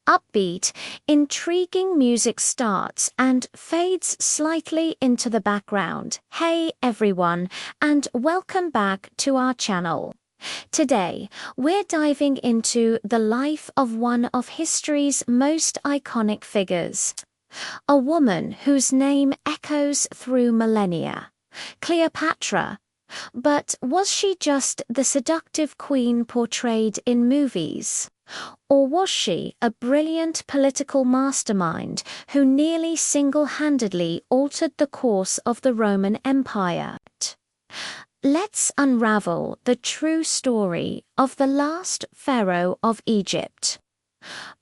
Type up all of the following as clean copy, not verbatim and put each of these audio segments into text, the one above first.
upbeat, intriguing music starts and fades slightly into the background. Hey everyone, and welcome back to our channel. Today, we're diving into the life of one of history's most iconic figures. A woman whose name echoes through millennia. Cleopatra. But was she just the seductive queen portrayed in movies? Or was she a brilliant political mastermind who nearly single-handedly altered the course of the Roman Empire? Let's unravel the true story of the last pharaoh of Egypt.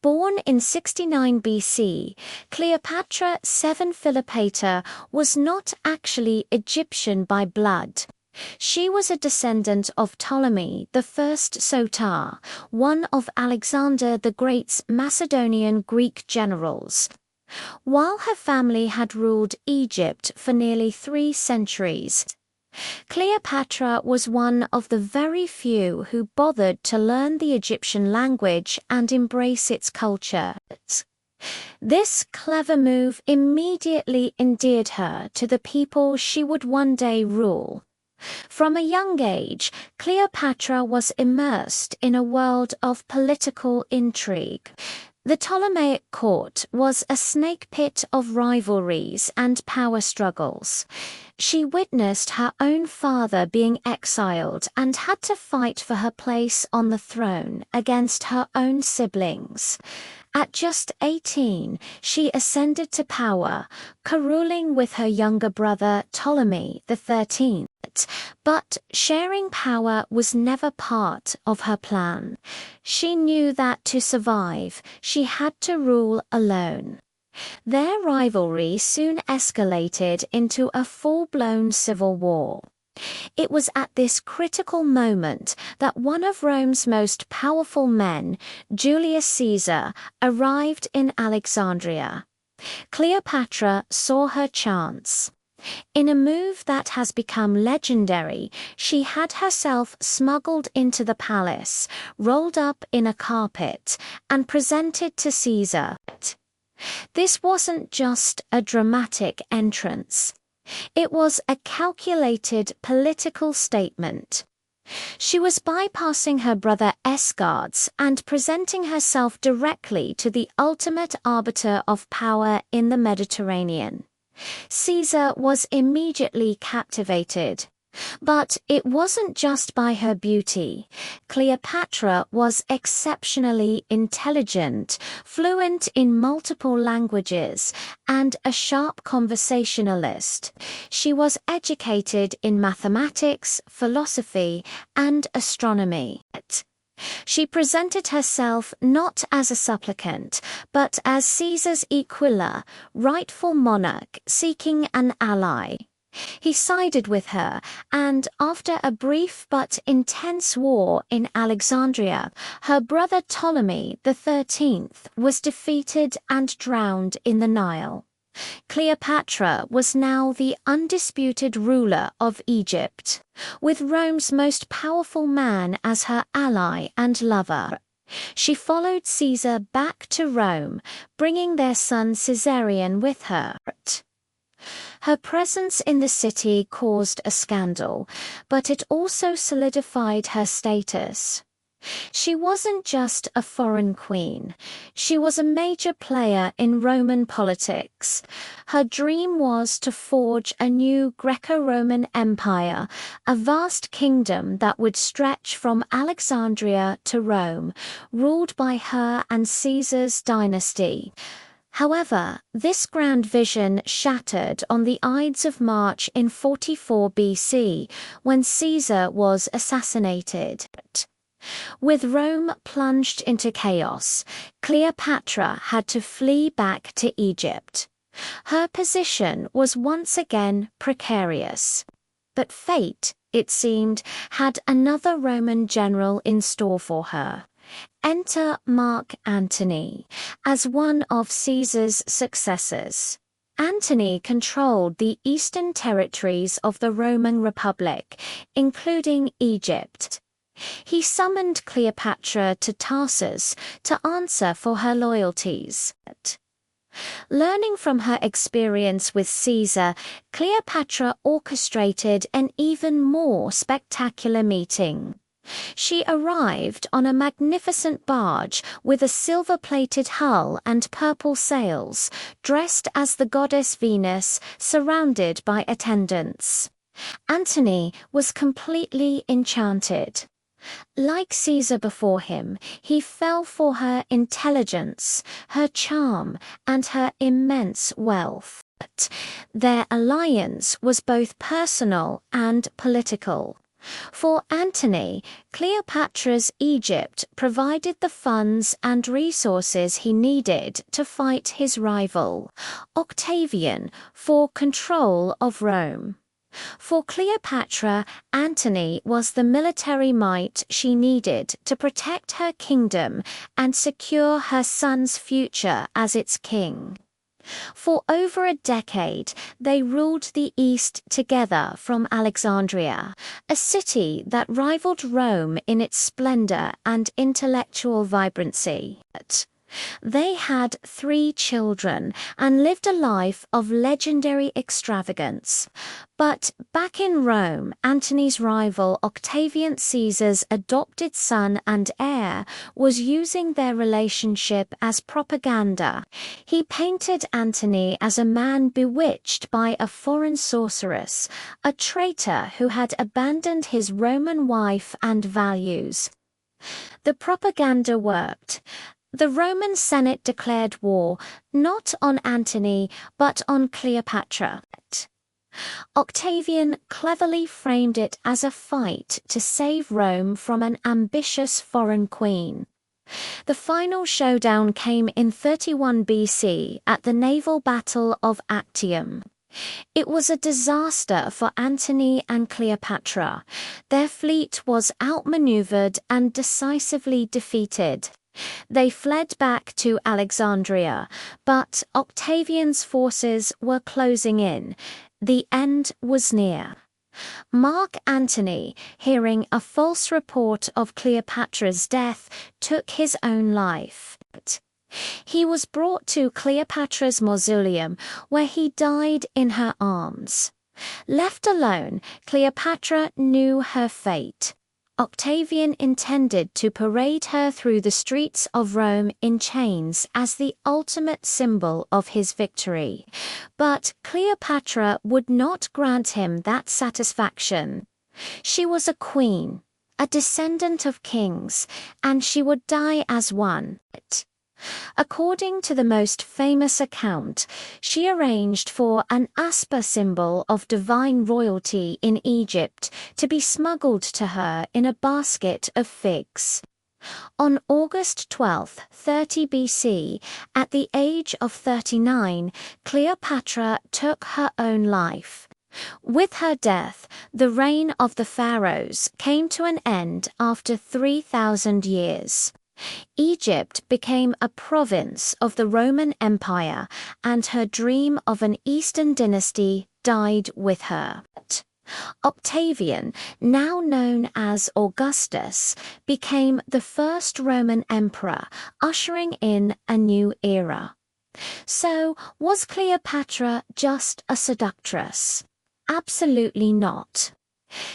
Born in 69 BC, Cleopatra VII Philippa was not actually Egyptian by blood. She was a descendant of Ptolemy I Soter, one of Alexander the Great's Macedonian Greek generals. While her family had ruled Egypt for nearly 3 centuries, Cleopatra was one of the very few who bothered to learn the Egyptian language and embrace its culture. This clever move immediately endeared her to the people she would one day rule. From a young age, Cleopatra was immersed in a world of political intrigue. The Ptolemaic court was a snake pit of rivalries and power struggles. She witnessed her own father being exiled and had to fight for her place on the throne against her own siblings. At just 18, she ascended to power, co-ruling with her younger brother Ptolemy XIII. But sharing power was never part of her plan. She knew that to survive, she had to rule alone. Their rivalry soon escalated into a full-blown civil war. It was at this critical moment that one of Rome's most powerful men, Julius Caesar, arrived in Alexandria. Cleopatra saw her chance. In a move that has become legendary, she had herself smuggled into the palace, rolled up in a carpet, and presented to Caesar. This wasn't just a dramatic entrance. It was a calculated political statement. She was bypassing her brother's guards and presenting herself directly to the ultimate arbiter of power in the Mediterranean. Caesar was immediately captivated. But it wasn't just by her beauty. Cleopatra was exceptionally intelligent, fluent in multiple languages, and a sharp conversationalist. She was educated in mathematics, philosophy, and astronomy. She presented herself not as a supplicant, but as Caesar's Aquila, rightful monarch seeking an ally. He sided with her, and after a brief but intense war in Alexandria, her brother Ptolemy XIII was defeated and drowned in the Nile. Cleopatra was now the undisputed ruler of Egypt, with Rome's most powerful man as her ally and lover. She followed Caesar back to Rome, bringing their son Caesarion with her. Her presence in the city caused a scandal, but it also solidified her status. She wasn't just a foreign queen. She was a major player in Roman politics. Her dream was to forge a new Greco-Roman empire, a vast kingdom that would stretch from Alexandria to Rome, ruled by her and Caesar's dynasty. However, this grand vision shattered on the Ides of March in 44 BC, when Caesar was assassinated. With Rome plunged into chaos, Cleopatra had to flee back to Egypt. Her position was once again precarious. But fate, it seemed, had another Roman general in store for her. Enter Mark Antony, as one of Caesar's successors. Antony controlled the eastern territories of the Roman Republic, including Egypt. He summoned Cleopatra to Tarsus to answer for her loyalties. Learning from her experience with Caesar, Cleopatra orchestrated an even more spectacular meeting. She arrived on a magnificent barge with a silver-plated hull and purple sails, dressed as the goddess Venus, surrounded by attendants. Antony was completely enchanted. Like Caesar before him, he fell for her intelligence, her charm, and her immense wealth. Their alliance was both personal and political. For Antony, Cleopatra's Egypt provided the funds and resources he needed to fight his rival, Octavian, for control of Rome. For Cleopatra, Antony was the military might she needed to protect her kingdom and secure her son's future as its king. For over a decade, they ruled the East together from Alexandria, a city that rivaled Rome in its splendor and intellectual vibrancy. They had 3 children and lived a life of legendary extravagance. But back in Rome, Antony's rival Octavian Caesar's adopted son and heir was using their relationship as propaganda. He painted Antony as a man bewitched by a foreign sorceress, a traitor who had abandoned his Roman wife and values. The propaganda worked. The Roman Senate declared war, not on Antony, but on Cleopatra. Octavian cleverly framed it as a fight to save Rome from an ambitious foreign queen. The final showdown came in 31 BC at the naval battle of Actium. It was a disaster for Antony and Cleopatra. Their fleet was outmaneuvered and decisively defeated. They fled back to Alexandria, but Octavian's forces were closing in. The end was near. Mark Antony, hearing a false report of Cleopatra's death, took his own life. He was brought to Cleopatra's mausoleum, where he died in her arms. Left alone, Cleopatra knew her fate. Octavian intended to parade her through the streets of Rome in chains as the ultimate symbol of his victory. But Cleopatra would not grant him that satisfaction. She was a queen, a descendant of kings, and she would die as one. According to the most famous account, she arranged for an asper symbol of divine royalty in Egypt to be smuggled to her in a basket of figs. On August 12, 30 BC, at the age of 39, Cleopatra took her own life. With her death, the reign of the pharaohs came to an end after 3,000 years. Egypt became a province of the Roman Empire, and her dream of an Eastern dynasty died with her. Octavian, now known as Augustus, became the first Roman emperor, ushering in a new era. So, was Cleopatra just a seductress? Absolutely not.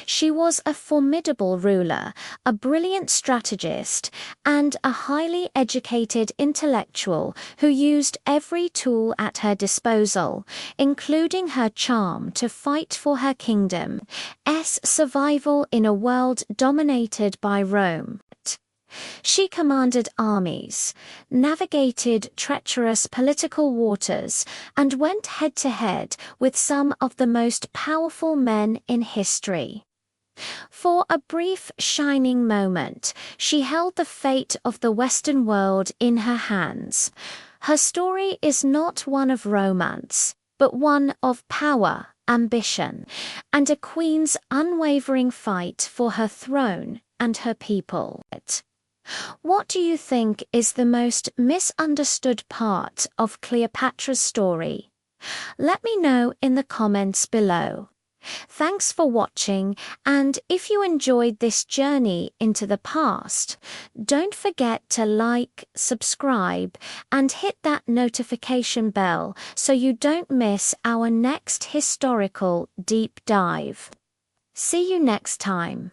She was a formidable ruler, a brilliant strategist, and a highly educated intellectual who used every tool at her disposal, including her charm to fight for her kingdom's survival in a world dominated by Rome. She commanded armies, navigated treacherous political waters, and went head-to-head with some of the most powerful men in history. For a brief shining moment, she held the fate of the Western world in her hands. Her story is not one of romance, but one of power, ambition, and a queen's unwavering fight for her throne and her people. What do you think is the most misunderstood part of Cleopatra's story? Let me know in the comments below. Thanks for watching, and if you enjoyed this journey into the past, don't forget to like, subscribe, and hit that notification bell so you don't miss our next historical deep dive. See you next time.